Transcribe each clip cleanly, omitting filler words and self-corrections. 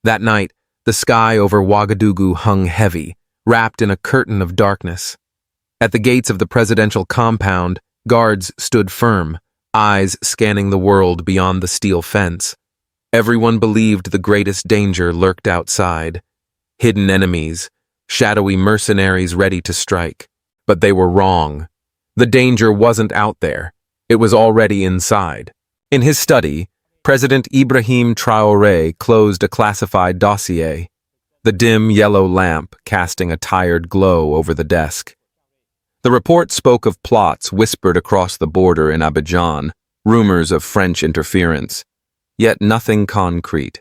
That night, the sky over Ouagadougou hung heavy, wrapped in a curtain of darkness. At the gates of the presidential compound, guards stood firm, eyes scanning the world beyond the steel fence. Everyone believed the greatest danger lurked outside. Hidden enemies, shadowy mercenaries ready to strike. But they were wrong. The danger wasn't out there. It was already inside. In his study, President Ibrahim Traoré closed a classified dossier, the dim yellow lamp casting a tired glow over the desk. The report spoke of plots whispered across the border in Abidjan, rumors of French interference, yet nothing concrete.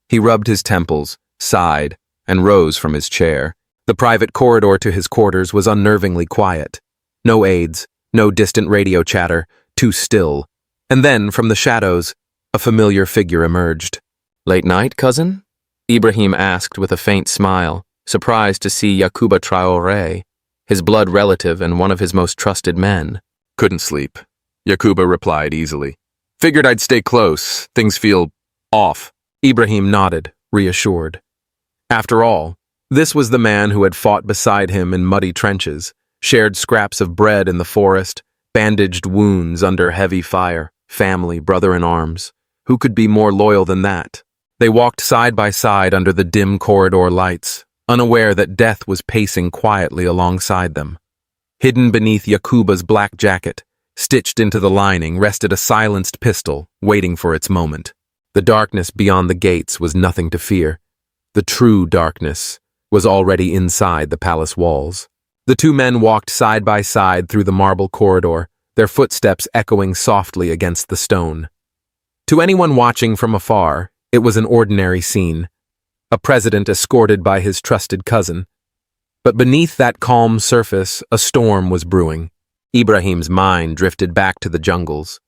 He rubbed his temples, sighed, and rose from his chair. The private corridor to his quarters was unnervingly quiet. No aides, no distant radio chatter, too still. And then, from the shadows, a familiar figure emerged. "Late night, cousin?" Ibrahim asked with a faint smile, surprised to see Yacouba Traoré, his blood relative and one of his most trusted men. "Couldn't sleep," Yacouba replied easily. "Figured I'd stay close. Things feel off." Ibrahim nodded, reassured. After all, this was the man who had fought beside him in muddy trenches, shared scraps of bread in the forest, bandaged wounds under heavy fire, family, brother in arms. Who could be more loyal than that? They walked side by side under the dim corridor lights, unaware that death was pacing quietly alongside them. Hidden beneath Yacouba's black jacket, stitched into the lining, rested a silenced pistol, waiting for its moment. The darkness beyond the gates was nothing to fear. The true darkness was already inside the palace walls. The two men walked side by side through the marble corridor, their footsteps echoing softly against the stone. To anyone watching from afar, it was an ordinary scene. A president escorted by his trusted cousin. But beneath that calm surface, a storm was brewing. Ibrahim's mind drifted back to the jungles,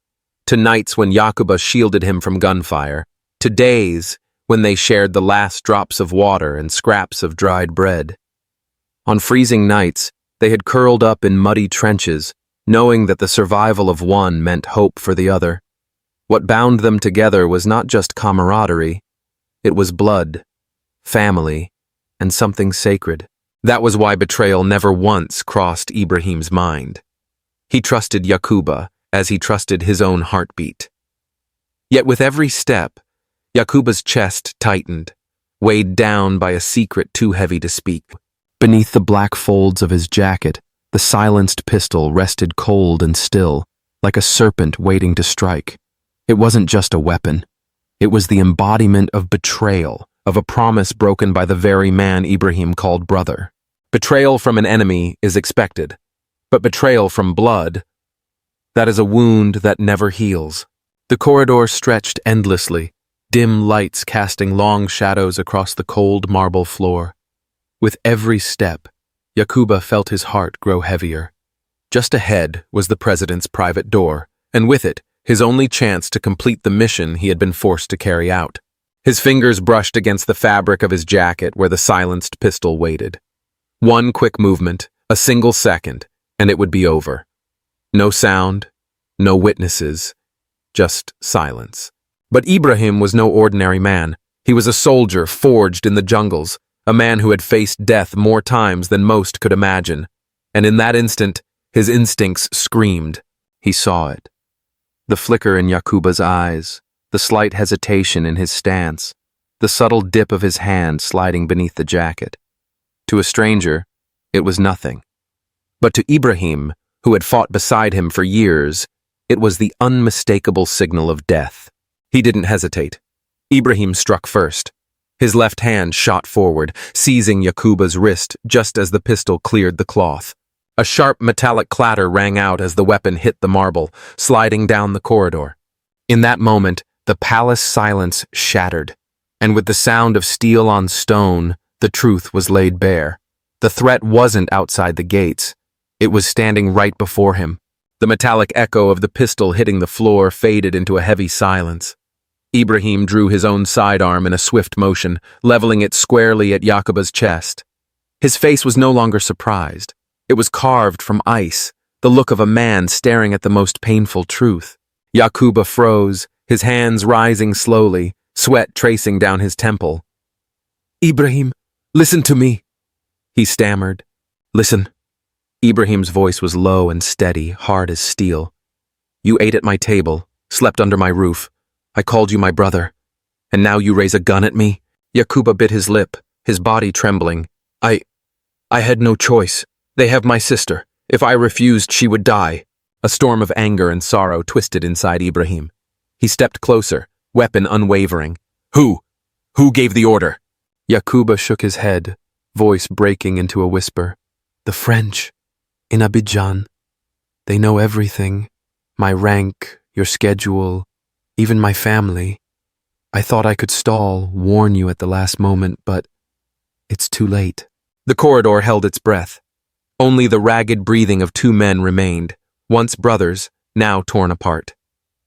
to nights when Yacouba shielded him from gunfire, to days when they shared the last drops of water and scraps of dried bread. On freezing nights, they had curled up in muddy trenches, knowing that the survival of one meant hope for the other. What bound them together was not just camaraderie, it was blood, family, and something sacred. That was why betrayal never once crossed Ibrahim's mind. He trusted Yacouba as he trusted his own heartbeat. Yet with every step, Yacouba's chest tightened, weighed down by a secret too heavy to speak. Beneath the black folds of his jacket, the silenced pistol rested cold and still, like a serpent waiting to strike. It wasn't just a weapon. It was the embodiment of betrayal, of a promise broken by the very man Ibrahim called brother. Betrayal from an enemy is expected, but betrayal from blood, that is a wound that never heals. The corridor stretched endlessly, dim lights casting long shadows across the cold marble floor. With every step, Yacouba felt his heart grow heavier. Just ahead was the president's private door, and with it, his only chance to complete the mission he had been forced to carry out. His fingers brushed against the fabric of his jacket where the silenced pistol waited. One quick movement, a single second, and it would be over. No sound, no witnesses, just silence. But Ibrahim was no ordinary man. He was a soldier forged in the jungles, a man who had faced death more times than most could imagine. And in that instant, his instincts screamed. He saw it. The flicker in Yacouba's eyes, the slight hesitation in his stance, the subtle dip of his hand sliding beneath the jacket. To a stranger, it was nothing. But to Ibrahim, who had fought beside him for years, it was the unmistakable signal of death. He didn't hesitate. Ibrahim struck first. His left hand shot forward, seizing Yacouba's wrist just as the pistol cleared the cloth. A sharp metallic clatter rang out as the weapon hit the marble, sliding down the corridor. In that moment, the palace silence shattered, and with the sound of steel on stone, the truth was laid bare. The threat wasn't outside the gates. It was standing right before him. The metallic echo of the pistol hitting the floor faded into a heavy silence. Ibrahim drew his own sidearm in a swift motion, leveling it squarely at Yacouba's chest. His face was no longer surprised. It was carved from ice, the look of a man staring at the most painful truth. Yacouba froze, his hands rising slowly, sweat tracing down his temple. Ibrahim, listen to me, he stammered. Listen. Ibrahim's voice was low and steady, hard as steel. You ate at my table, slept under my roof. I called you my brother. And now you raise a gun at me? Yakuba bit his lip, his body trembling. I had no choice. They have my sister. If I refused, she would die. A storm of anger and sorrow twisted inside Ibrahim. He stepped closer, weapon unwavering. Who? Who gave the order? Yakuba shook his head, voice breaking into a whisper. The French. In Abidjan. They know everything. My rank, your schedule, even my family. I thought I could stall, warn you at the last moment, but it's too late. The corridor held its breath. Only the ragged breathing of two men remained, once brothers, now torn apart.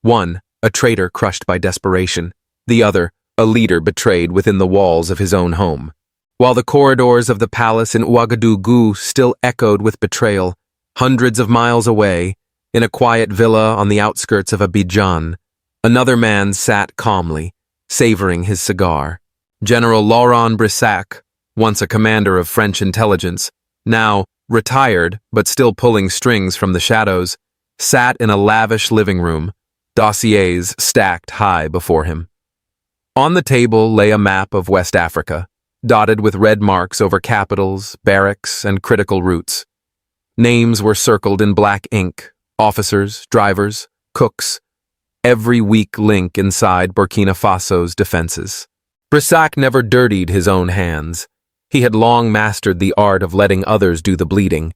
One, a traitor crushed by desperation. The other, a leader betrayed within the walls of his own home. While the corridors of the palace in Ouagadougou still echoed with betrayal, hundreds of miles away, in a quiet villa on the outskirts of Abidjan, another man sat calmly, savoring his cigar. General Laurent Brissac, once a commander of French intelligence, now retired but still pulling strings from the shadows, sat in a lavish living room, dossiers stacked high before him. On the table lay a map of West Africa, dotted with red marks over capitals, barracks, and critical routes. Names were circled in black ink, officers, drivers, cooks, every weak link inside Burkina Faso's defenses. Brissac never dirtied his own hands. He had long mastered the art of letting others do the bleeding.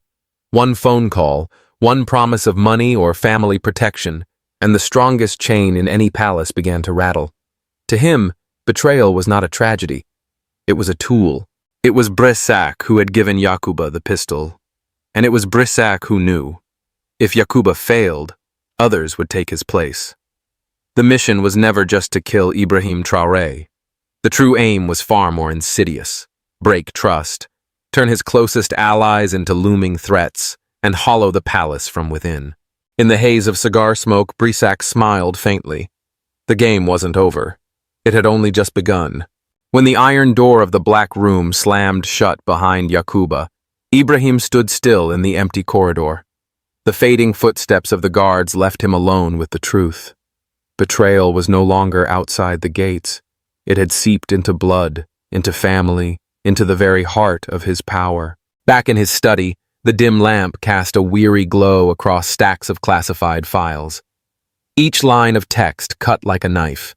One phone call, one promise of money or family protection, and the strongest chain in any palace began to rattle. To him, betrayal was not a tragedy. It was a tool. It was Brissac who had given Yakuba the pistol, and it was Brissac who knew. If Yakuba failed, others would take his place. The mission was never just to kill Ibrahim Traoré. The true aim was far more insidious. Break trust, turn his closest allies into looming threats, and hollow the palace from within. In the haze of cigar smoke, Brissac smiled faintly. The game wasn't over. It had only just begun. When the iron door of the black room slammed shut behind Yakuba, Ibrahim stood still in the empty corridor. The fading footsteps of the guards left him alone with the truth. Betrayal was no longer outside the gates. It had seeped into blood, into family, into the very heart of his power. Back in his study, the dim lamp cast a weary glow across stacks of classified files. Each line of text cut like a knife.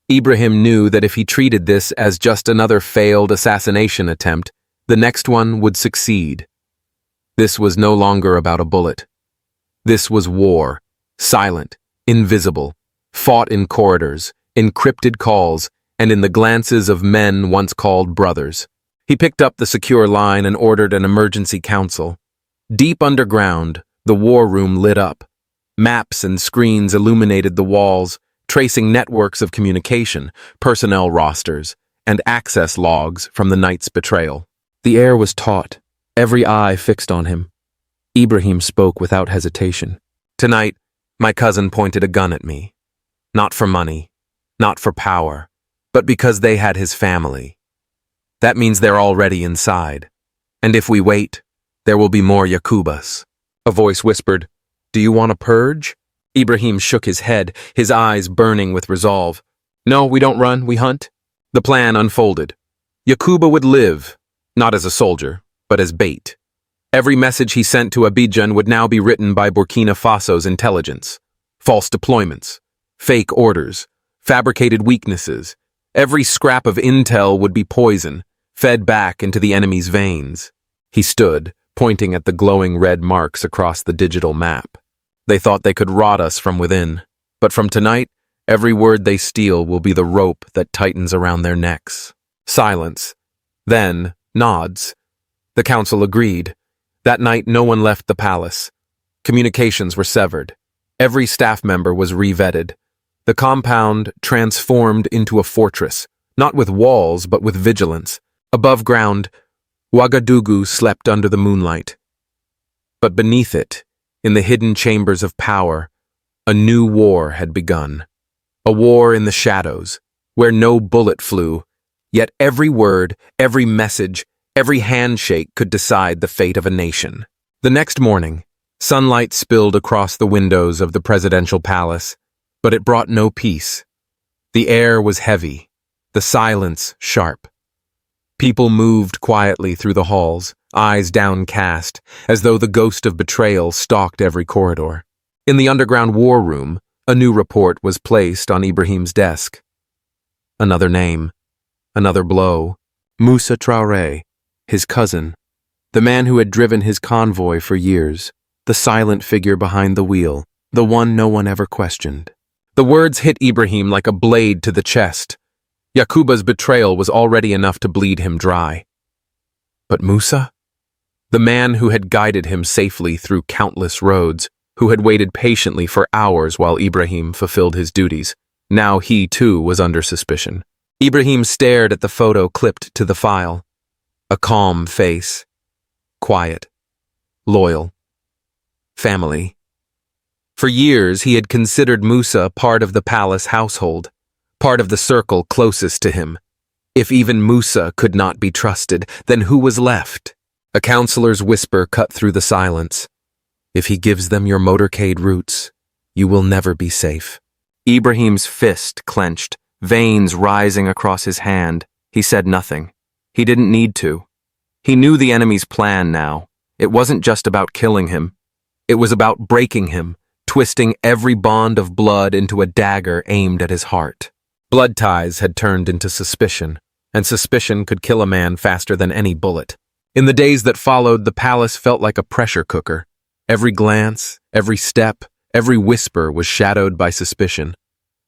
Ibrahim knew that if he treated this as just another failed assassination attempt, the next one would succeed. This was no longer about a bullet. This was war, silent, invisible, fought in corridors, encrypted calls, and in the glances of men once called brothers. He picked up the secure line and ordered an emergency council. Deep underground, the war room lit up. Maps and screens illuminated the walls, tracing networks of communication, personnel rosters, and access logs from the night's betrayal. The air was taut, every eye fixed on him. Ibrahim spoke without hesitation. Tonight, my cousin pointed a gun at me. Not for money, not for power, but because they had his family. That means they're already inside. And if we wait, there will be more Yakubas. A voice whispered, Do you want a purge? Ibrahim shook his head, his eyes burning with resolve. No, we don't run, we hunt. The plan unfolded. Yakuba would live, not as a soldier, but as bait. Every message he sent to Abidjan would now be written by Burkina Faso's intelligence. False deployments, fake orders, fabricated weaknesses. Every scrap of intel would be poison, fed back into the enemy's veins. He stood, pointing at the glowing red marks across the digital map. They thought they could rot us from within, but from tonight, every word they steal will be the rope that tightens around their necks. Silence. Then, nods. The council agreed. That night, no one left the palace. Communications were severed. Every staff member was revetted. The compound transformed into a fortress, not with walls, but with vigilance. Above ground, Ouagadougou slept under the moonlight. But beneath it, in the hidden chambers of power, a new war had begun. A war in the shadows, where no bullet flew, Yet every word, every message, every handshake could decide the fate of a nation. The next morning, sunlight spilled across the windows of the presidential palace, but it brought no peace. The air was heavy, the silence sharp. People moved quietly through the halls, eyes downcast, as though the ghost of betrayal stalked every corridor. In the underground war room, a new report was placed on Ibrahim's desk. Another name, another blow. Moussa Traoré, his cousin, the man who had driven his convoy for years, the silent figure behind the wheel, the one no one ever questioned. The words hit Ibrahim like a blade to the chest. Yakuba's betrayal was already enough to bleed him dry. But Moussa? The man who had guided him safely through countless roads, who had waited patiently for hours while Ibrahim fulfilled his duties. Now he, too, was under suspicion. Ibrahim stared at the photo clipped to the file. A calm face. Quiet. Loyal. Family. For years, he had considered Moussa part of the palace household, part of the circle closest to him. If even Moussa could not be trusted, then who was left? A counselor's whisper cut through the silence. If he gives them your motorcade routes, you will never be safe. Ibrahim's fist clenched, veins rising across his hand. He said nothing. He didn't need to. He knew the enemy's plan now. It wasn't just about killing him. It was about breaking him, twisting every bond of blood into a dagger aimed at his heart. Blood ties had turned into suspicion, and suspicion could kill a man faster than any bullet. In the days that followed, the palace felt like a pressure cooker. Every glance, every step, every whisper was shadowed by suspicion.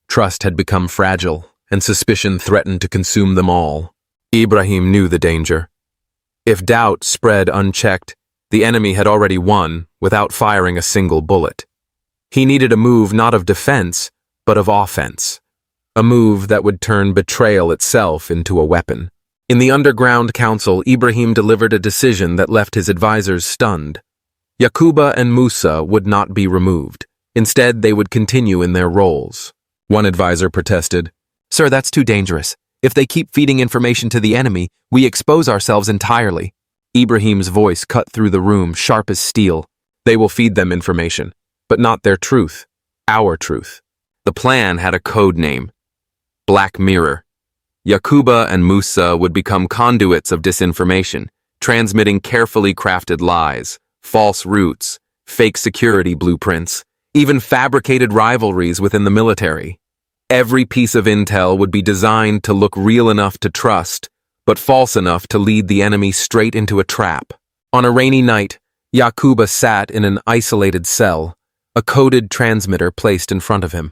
Trust had become fragile, and suspicion threatened to consume them all. Ibrahim knew the danger. If doubt spread unchecked, the enemy had already won without firing a single bullet. He needed a move not of defense, but of offense. A move that would turn betrayal itself into a weapon. In the underground council, Ibrahim delivered a decision that left his advisors stunned. Yakuba and Moussa would not be removed. Instead, they would continue in their roles. One advisor protested, "Sir, that's too dangerous. If they keep feeding information to the enemy, we expose ourselves entirely." Ibrahim's voice cut through the room, sharp as steel. They will feed them information, but not their truth, our truth. The plan had a code name: Black Mirror. Yakuba and Moussa would become conduits of disinformation, transmitting carefully crafted lies, false routes, fake security blueprints, even fabricated rivalries within the military. Every piece of intel would be designed to look real enough to trust, but false enough to lead the enemy straight into a trap. On a rainy night, Yakuba sat in an isolated cell, a coded transmitter placed in front of him.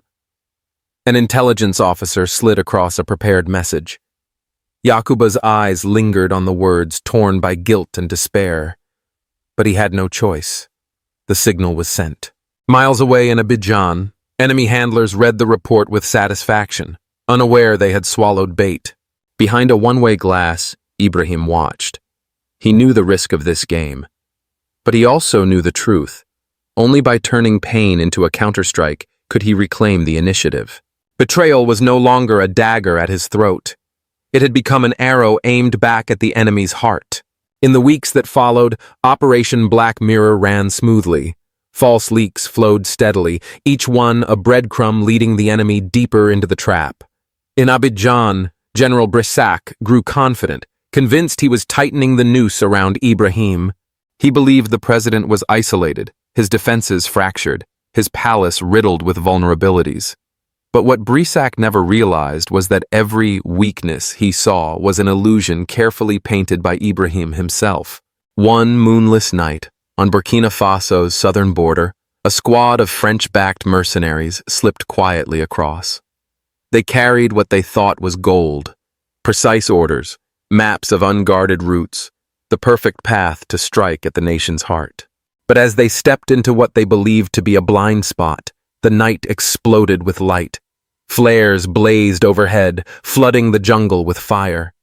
An intelligence officer slid across a prepared message. Yakuba's eyes lingered on the words, torn by guilt and despair. But he had no choice. The signal was sent. Miles away in Abidjan, enemy handlers read the report with satisfaction, unaware they had swallowed bait. Behind a one-way glass, Ibrahim watched. He knew the risk of this game. But he also knew the truth. Only by turning pain into a counterstrike could he reclaim the initiative. Betrayal was no longer a dagger at his throat. It had become an arrow aimed back at the enemy's heart. In the weeks that followed, Operation Black Mirror ran smoothly. False leaks flowed steadily, each one a breadcrumb leading the enemy deeper into the trap. In Abidjan, General Brissac grew confident, convinced he was tightening the noose around Ibrahim. He believed the president was isolated, his defenses fractured, his palace riddled with vulnerabilities. But what Brissac never realized was that every weakness he saw was an illusion carefully painted by Ibrahim himself. One moonless night, on Burkina Faso's southern border, a squad of French-backed mercenaries slipped quietly across. They carried what they thought was gold, precise orders, maps of unguarded routes, the perfect path to strike at the nation's heart. But as they stepped into what they believed to be a blind spot, the night exploded with light. Flares blazed overhead, flooding the jungle with fire.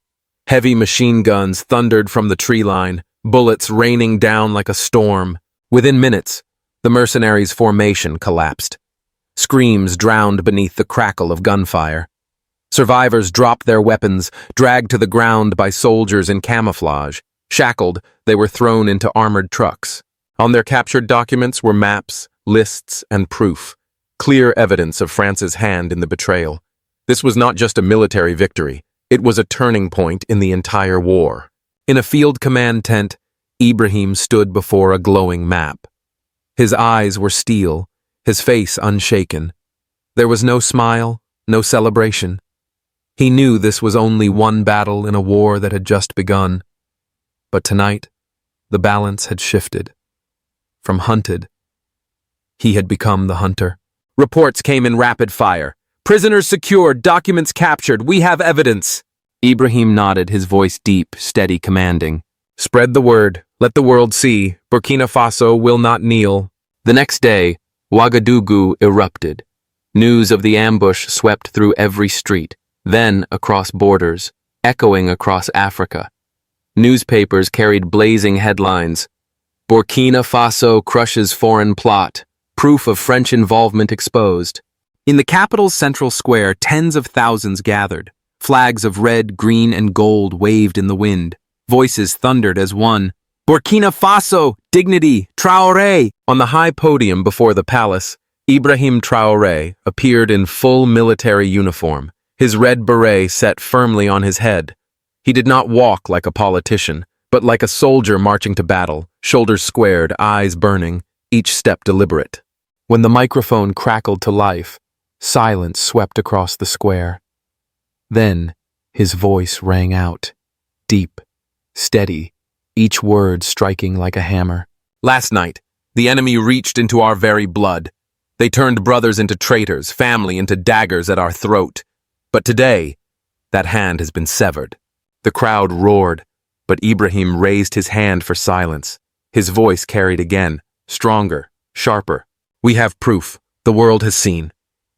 Heavy machine guns thundered from the tree line, bullets raining down like a storm. Within minutes, the mercenaries' formation collapsed. Screams drowned beneath the crackle of gunfire. Survivors dropped their weapons, dragged to the ground by soldiers in camouflage. Shackled, they were thrown into armored trucks. On their captured documents were maps, lists, and proof. Clear evidence of France's hand in the betrayal. This was not just a military victory. It was a turning point in the entire war. In a field command tent, Ibrahim stood before a glowing map. His eyes were steel, his face unshaken. There was no smile, no celebration. He knew this was only one battle in a war that had just begun. But tonight, the balance had shifted. From hunted, he had become the hunter. Reports came in rapid fire. Prisoners secured, documents captured, we have evidence. Ibrahim nodded, his voice deep, steady, commanding. Spread the word, let the world see, Burkina Faso will not kneel. The next day, Ouagadougou erupted. News of the ambush swept through every street, then across borders, echoing across Africa. Newspapers carried blazing headlines. Burkina Faso crushes foreign plot, proof of French involvement exposed. In the capital's central square, tens of thousands gathered. Flags of red, green, and gold waved in the wind. Voices thundered as one. Burkina Faso, dignity, Traore! On the high podium before the palace, Ibrahim Traoré appeared in full military uniform, his red beret set firmly on his head. He did not walk like a politician, but like a soldier marching to battle, shoulders squared, eyes burning, each step deliberate. When the microphone crackled to life, silence swept across the square. Then, his voice rang out, deep, steady, each word striking like a hammer. Last night, the enemy reached into our very blood. They turned brothers into traitors, family into daggers at our throat. But today, that hand has been severed. The crowd roared, but Ibrahim raised his hand for silence. His voice carried again, stronger, sharper. We have proof. The world has seen.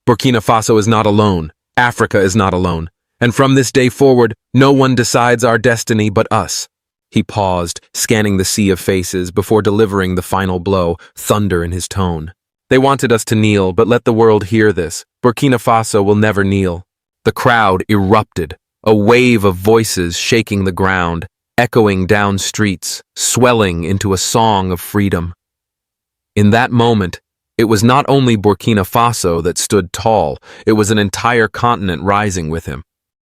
Burkina Faso is not alone. Africa is not alone. And from this day forward, no one decides our destiny but us. He paused, scanning the sea of faces before delivering the final blow, thunder in his tone. They wanted us to kneel, but let the world hear this. Burkina Faso will never kneel. The crowd erupted, a wave of voices shaking the ground, echoing down streets, swelling into a song of freedom. In that moment, it was not only Burkina Faso that stood tall, it was an entire continent rising with him.